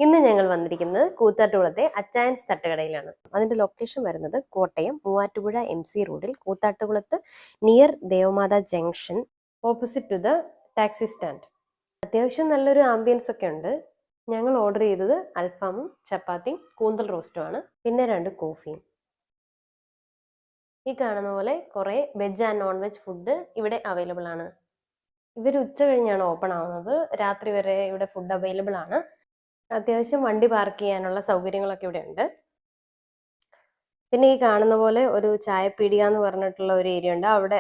ഇന്ന് ഞങ്ങൾ വന്നിരിക്കുന്നത് കൂത്താട്ടുകുളത്തെ അച്ചായൻസ് തട്ടുകടയിലാണ്. അതിന്റെ ലൊക്കേഷൻ വരുന്നത് കോട്ടയം മൂവാറ്റുപുഴ MC റോഡിൽ കൂത്താട്ടുകുളത്ത് near Devamatha junction opposite to the taxi stand. അത്യാവശ്യം നല്ലൊരു ആംബിയൻസ് ഒക്കെ ഉണ്ട്. ഞങ്ങൾ ഓർഡർ ചെയ്തത് അൽഫാമും ചപ്പാത്തിയും കൂന്തൽ റോസ്റ്റുമാണ്, പിന്നെ 2 കോഫിയും. ഈ കാണുന്ന പോലെ കുറേ veg and non veg food ഇവിടെ അവൈലബിൾ ആണ്. ഇവർ ഉച്ച കഴിഞ്ഞാണ് ഓപ്പൺ ആവുന്നത്. രാത്രി വരെ ഇവിടെ ഫുഡ് അവൈലബിൾ ആണ്. അത്യാവശ്യം വണ്ടി പാർക്ക് ചെയ്യാനുള്ള സൗകര്യങ്ങളൊക്കെ ഇവിടെ ഉണ്ട്. പിന്നെ ഈ കാണുന്ന പോലെ ഒരു ചായപ്പീടിക എന്ന് പറഞ്ഞിട്ടുള്ള ഒരു ഏരിയ ഉണ്ട്. അവിടെ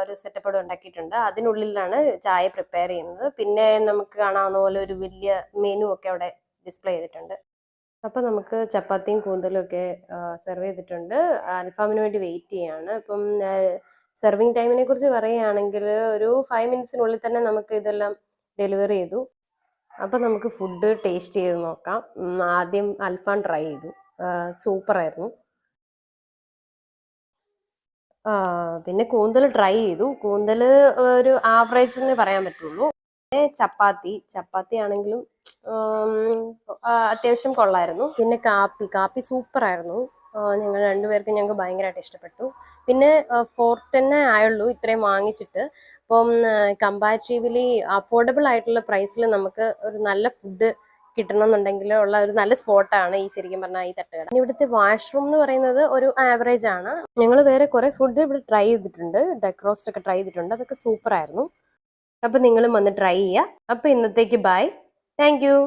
ഒരു സെറ്റപ്പ് അവിടെ ഉണ്ടാക്കിയിട്ടുണ്ട്. അതിനുള്ളിലാണ് ചായ പ്രിപ്പയർ ചെയ്യുന്നത്. പിന്നെ നമുക്ക് കാണാവുന്ന പോലെ ഒരു വലിയ മെനു ഒക്കെ അവിടെ ഡിസ്പ്ലേ ചെയ്തിട്ടുണ്ട്. അപ്പം നമുക്ക് ചപ്പാത്തിയും കൂന്തലും ഒക്കെ സെർവ് ചെയ്തിട്ടുണ്ട്. അൽഫാമിന് വേണ്ടി വെയിറ്റ് ചെയ്യാണ്. ഇപ്പം സെർവിങ് ടൈമിനെ കുറിച്ച് പറയുകയാണെങ്കിൽ ഒരു 5 മിനിറ്റ്സിനുള്ളിൽ തന്നെ നമുക്ക് ഇതെല്ലാം ഡെലിവറി ചെയ്തു. അപ്പം നമുക്ക് ഫുഡ് ടേസ്റ്റ് ചെയ്ത് നോക്കാം. ആദ്യം അൽഫാം ട്രൈ ചെയ്തു, സൂപ്പറായിരുന്നു. പിന്നെ കൂന്തൽ ട്രൈ ചെയ്തു. കൂന്തൽ ഒരു ആവറേജ് എന്ന് പറയാൻ പറ്റുള്ളൂ. പിന്നെ ചപ്പാത്തി ആണെങ്കിലും അത്യാവശ്യം കൊള്ളായിരുന്നു. പിന്നെ കാപ്പി സൂപ്പറായിരുന്നു. ഞങ്ങൾ രണ്ടുപേർക്കും ഞങ്ങൾക്ക് ഭയങ്കരമായിട്ട് ഇഷ്ടപ്പെട്ടു. പിന്നെ 410 ആയുള്ളൂ ഇത്രയും വാങ്ങിച്ചിട്ട്. അപ്പം കമ്പാരിറ്റീവ്ലി അഫോർഡബിൾ ആയിട്ടുള്ള പ്രൈസിൽ നമുക്ക് ഒരു നല്ല ഫുഡ് കിട്ടണമെന്നുണ്ടെങ്കിൽ ഉള്ള ഒരു നല്ല സ്പോട്ടാണ് ഈ ശരിക്കും പറഞ്ഞാൽ ഈ തട്ടുകട. ഇവിടുത്തെ വാഷ്റൂം എന്ന് പറയുന്നത് ഒരു ആവറേജ് ആണ്. ഞങ്ങൾ വേറെ കുറെ ഫുഡ് ഇവിടെ ട്രൈ ചെയ്തിട്ടുണ്ട്. ഡക്ക് റോസ്റ്റ് ഒക്കെ ട്രൈ ചെയ്തിട്ടുണ്ട്. അതൊക്കെ സൂപ്പറായിരുന്നു. അപ്പം നിങ്ങളും വന്ന് ട്രൈ ചെയ്യുക. അപ്പം ഇന്നത്തേക്ക് ബൈ. Thank you.